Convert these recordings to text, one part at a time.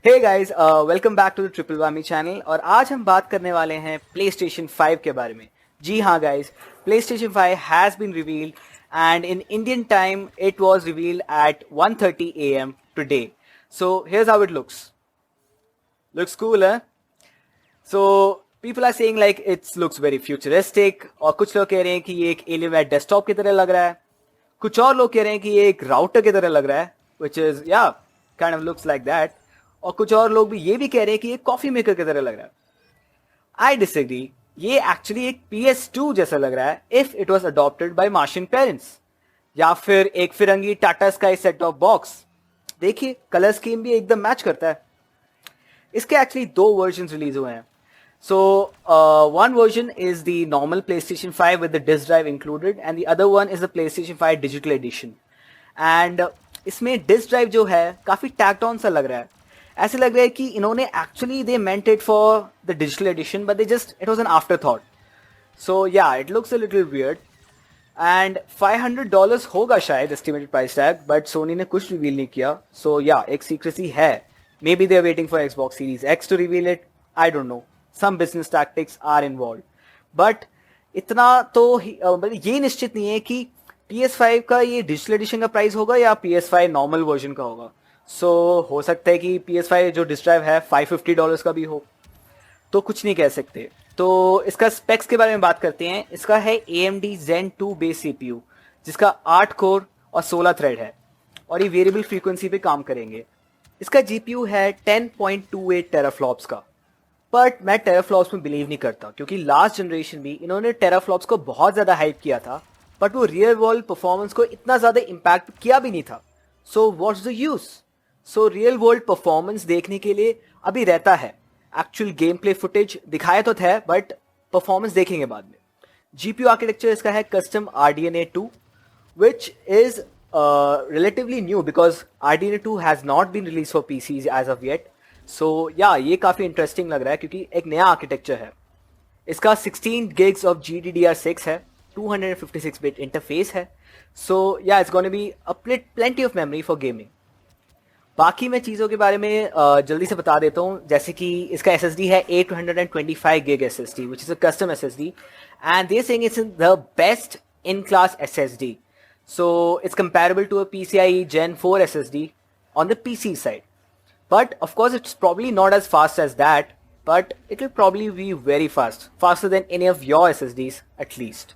Hey guys, welcome back to the triple वामी channel. और आज हम बात करने वाले हैं प्ले स्टेशन 5 के बारे में। जी हाँ guys, PlayStation 5 has been revealed and in Indian time it was revealed at 1:30 AM today. So here's how it looks cool है। So people are saying like it's looks very futuristic, और कुछ लोग कह रहे हैं कि ये एक एलिवेट डेस्कटॉप की तरह लग रहा है। कुछ और लोग कह रहे हैं कि ये एक राउटर की तरह लग रहा है, विच इज या kind of looks like that. और कुछ और लोग भी ये भी कह रहे हैं कि ये कॉफी मेकर की तरह लग रहा है। I disagree. ये एक्चुअली एक PS2 जैसा लग रहा है if it was adopted by Martian parents, या फिर एक फिरंगी Tata Sky set off box. देखिए कलर स्कीम भी एकदम मैच करता है। इसके एक्चुअली दो वर्जन रिलीज हुए हैं। So one version is the normal PlayStation 5 with the disk drive included, and the other one is the PlayStation 5 Digital Edition. And इसमें disk drive जो है काफ़ी tacked on सा लग रहा है। ऐसे लग रहा है कि इन्होंने actually they meant it for the digital edition, but it was an afterthought. So yeah, it looks a little weird. And $500 होगा शायद estimated price tag, but Sony ने कुछ reveal नहीं किया. So yeah, एक secrecy है. Maybe they're waiting for Xbox Series X to reveal it. I don't know. Some business tactics are involved. But इतना तो ये निश्चित नहीं है कि PS5 का ये डिजिटल एडिशन का प्राइस होगा या PS5 नॉर्मल वर्जन का होगा। सो हो सकता है कि PS5 जो डिस्क ड्राइव है $550 का भी हो, तो कुछ नहीं कह सकते। तो इसका स्पेक्स के बारे में बात करते हैं। इसका है AMD Zen 2 बेस CPU, जिसका 8 कोर और 16 थ्रेड है, और ये वेरिएबल फ्रीक्वेंसी पे काम करेंगे। इसका GPU है 10.28 टेराफ्लॉप्स का। बट मैं टेराफ्लॉप्स में बिलीव नहीं करता, क्योंकि लास्ट जनरेशन भी इन्होंने टेराफ्लॉप्स को बहुत ज़्यादा हाइप किया था, बट वो रियल वर्ल्ड परफॉर्मेंस को इतना ज़्यादा इम्पैक्ट किया भी नहीं था। So what's the use? So real world performance देखने के लिए अभी रहता है, एक्चुअल गेम प्ले फुटेज दिखाया तो था, बट परफॉर्मेंस देखेंगे बाद में। GPU आर्किटेक्चर इसका है custom RDNA 2, which is relatively new because RDNA 2 has not been released for PCs as of yet. So yeah, ये काफ़ी इंटरेस्टिंग लग रहा है क्योंकि एक नया आर्किटेक्चर है। इसका 16 gigs of GDDR6 है, 256 bit इंटरफेस है। So yeah, it's going to be a plenty of memory for gaming. बाकी मैं चीज़ों के बारे में जल्दी से बता देता हूँ, जैसे कि इसका SSD है 825 gig SSD, which is a custom SSD, and they're saying it's the best in-class SSD. So it's comparable to a PCIe Gen 4 SSD on the PC side. But of course it's probably not as fast as that, but it will probably be very fast, faster than any of your SSDs at least.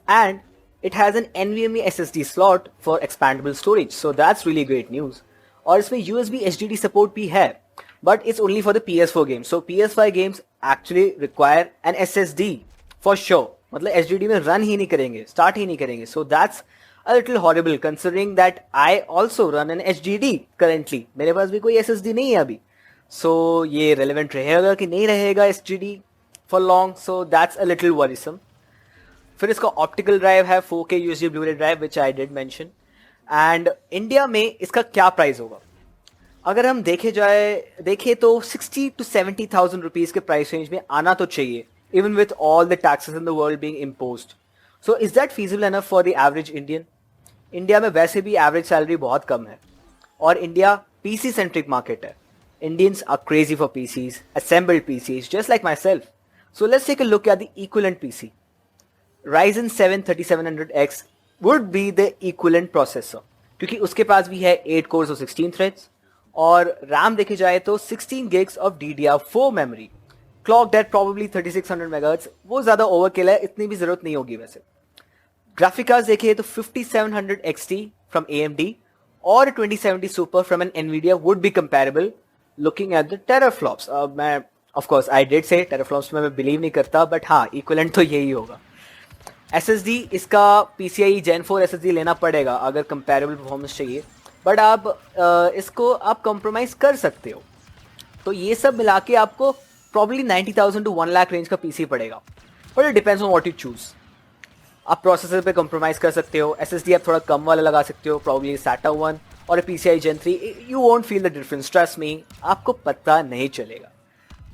And it has an NVMe SSD slot for expandable storage, so that's really great news. और इसमें USB HDD support भी है, but it's only for the PS4 games. So PS5 games actually require an SSD for sure. मतलब HDD में run ही नहीं करेंगे, start ही नहीं करेंगे. So that's a little horrible considering that I also run an HDD currently. मेरे पास भी कोई SSD नहीं है अभी. So ये relevant रहेगा कि नहीं रहेगा HDD for long. So that's a little worrisome. फिर इसका ऑप्टिकल ड्राइव है 4K USB Blu-ray drive, which I did mention. And India में इसका क्या प्राइस होगा? अगर हम देखें तो 60 to 70,000 रुपीज़ के प्राइस रेंज में आना तो चाहिए, even with all the taxes in the world being imposed. So is that feasible enough for the average Indian? India में वैसे भी एवरेज सैलरी बहुत कम है, और इंडिया PC सेंट्रिक मार्केट है। Indians are crazy for PCs, assembled PCs, just like myself. So let's take a look at the equivalent PC. Ryzen 7 3700X would be the equivalent processor, क्योंकि उसके पास भी है 8 cores और 16 threads, और RAM देखे जाए तो 16 gigs of DDR4 memory, clocked at probably 3600 MHz। वो ज़्यादा ओवरकिल है, इतनी भी ज़रूरत नहीं होगी वैसे। ग्राफिक कार्ड्स देखिए तो 5700 XT from AMD और 2070 Super from an NVIDIA would be comparable looking at the teraflops। मैं of course I did say teraflops में मैं बिलीव नहीं करता, बट हाँ इक्विवेलेंट तो यही होगा। SSD इसका PCIe Gen 4 SSD लेना पड़ेगा अगर कंपैरेबल परफॉर्मेंस चाहिए, बट आप इसको आप कॉम्प्रोमाइज़ कर सकते हो। तो ये सब मिला के आपको प्रॉब्ली 90,000 to 1 लाख रेंज का PC पड़ेगा, but it depends on what you choose. आप प्रोसेसर पे कॉम्प्रोमाइज़ कर सकते हो, SSD आप थोड़ा कम वाला लगा सकते हो, प्रॉब्ली SATA 1 और PCIe Gen 3। You won't feel the difference, trust me, आपको पता नहीं चलेगा।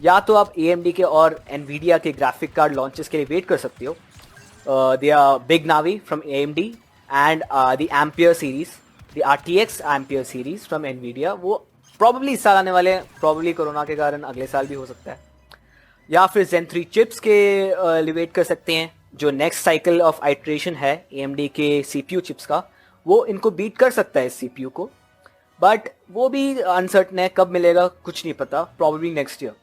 या तो आप AMD के और NVIDIA के ग्राफिक कार्ड लॉन्चेस के लिए वेट कर सकते हो। They are Big Navi from AMD and the Ampere series, the RTX Ampere series from NVIDIA, वो प्रॉब्ली इस साल आने वाले हैं, प्रॉब्ली कोरोना के कारण अगले साल भी हो सकता है, या फिर Zen 3 चिप्स के लिए वेट कर सकते हैं। जो नेक्स्ट साइकिल ऑफ आइट्रेशन है AMD के CPU चिप्स का, वो इनको बीट कर सकता है इस CPU को, बट वो भी अनसर्टन है, कब मिलेगा कुछ नहीं पता, probably next year.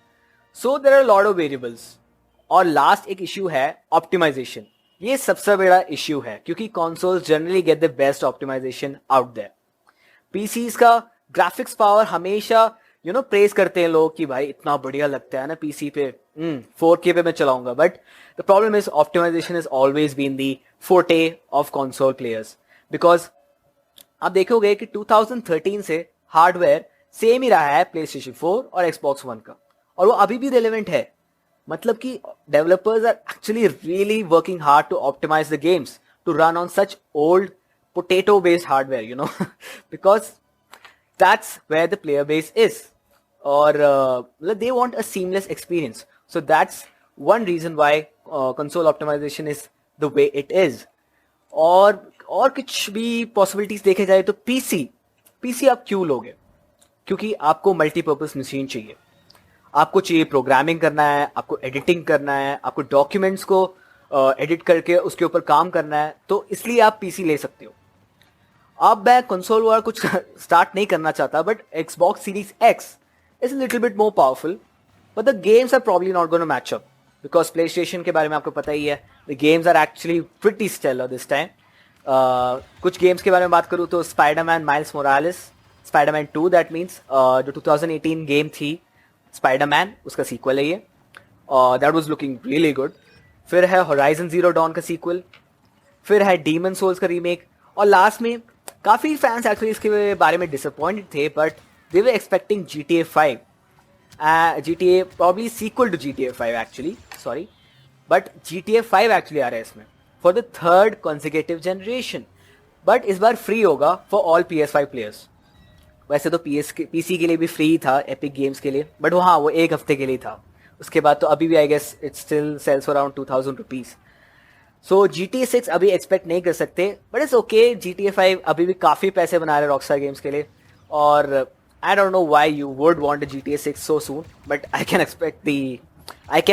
So there are lot of variables. और लास्ट एक इश्यू है ऑप्टिमाइजेशन। ये सबसे बड़ा इश्यू है क्योंकि consoles generally get the best optimisation out there. PCs का ग्राफिक्स पावर हमेशा प्रेज करते हैं लोग कि भाई इतना बढ़िया लगता है ना पीसी पे, 4K पे मैं चलाऊंगा, but the problem is optimisation is always been the forte of console players. Because आप देखोगे कि 2013 से हार्डवेयर सेम ही रहा है प्लेस्टेशन 4 और Xbox One का, और वो अभी भी रेलेवेंट है। मतलब कि developers are actually really working hard to optimise the games to run on such old potato based hardware because that's where the player base is, or they want a seamless experience. So that's one reason why console optimization is the way it is. और कुछ भी possibilities देखे जाए तो PC आप क्यों लोगे? क्योंकि आपको मल्टीपर्पज मशीन चाहिए, आपको चाहिए प्रोग्रामिंग करना है, आपको एडिटिंग करना है, आपको डॉक्यूमेंट्स को एडिट करके उसके ऊपर काम करना है, तो इसलिए आप पीसी ले सकते हो। अब मैं कंसोल वाला कुछ स्टार्ट नहीं करना चाहता, but Xbox Series X is a little bit more powerful, but the games are probably not going to match up because PlayStation के बारे में आपको पता ही है, the games are actually pretty stellar this time. कुछ गेम्स के बारे में बात करूँ तो Spiderman Miles Morales, Spiderman 2 that means जो 2018 गेम थी स्पाइडरमैन, उसका सीक्वल है ये, that was looking really good. फिर है होराइजन जीरो डॉन का सीक्वल, फिर है डीमन सोल्स का रीमेक, और लास्ट में काफ़ी फैंस एक्चुअली इसके बारे में डिसअपॉइंटेड थे, but they were expecting GTA 5, GTA probably sequel to GTA 5 actually, sorry, but GTA 5 actually आ रहा है इसमें for the third consecutive generation, but इस बार फ्री होगा फॉर ऑल PS5 प्लेयर्स। वैसे तो PC के लिए भी फ्री था एपिक गेम्स के लिए, बट वो एक हफ्ते के लिए था, उसके बाद तो अभी भी I guess it still sells around 2000 rupees. So GTA 6 अभी एक्सपेक्ट नहीं कर सकते, बट इट्स ओके। GTA 5 अभी भी काफ़ी पैसे बना रहे रॉकस्टार गेम्स के लिए, और I don't know why you would want GTA 6 so soon, but I can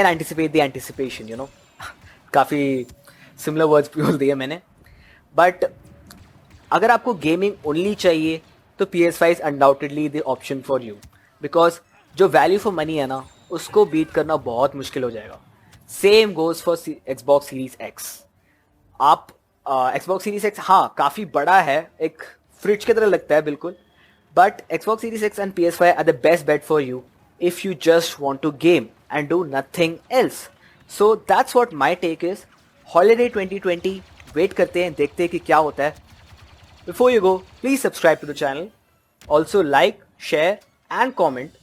anticipate the anticipation, काफ़ी सिमिलर वर्ड्स बोल दिए मैंने। बट अगर आपको गेमिंग ओनली चाहिए तो PS5 is undoubtedly the option for you, because जो वैल्यू फॉर मनी है ना, उसको बीट करना बहुत मुश्किल हो जाएगा। Same goes for Xbox Series X। आप Xbox Series X काफ़ी बड़ा है, एक फ्रिज की तरह लगता है बिल्कुल, but Xbox Series X and PS5 are the best bet for you if you just want to game and do nothing else. So that's what my take is. Holiday 2020 wait करते हैं, देखते हैं कि क्या होता है। Before you go, please subscribe to the channel. Also like, share and comment.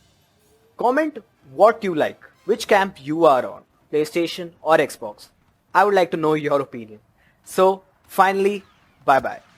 Comment what you like, which camp you are on, PlayStation or Xbox. I would like to know your opinion. So finally, bye bye.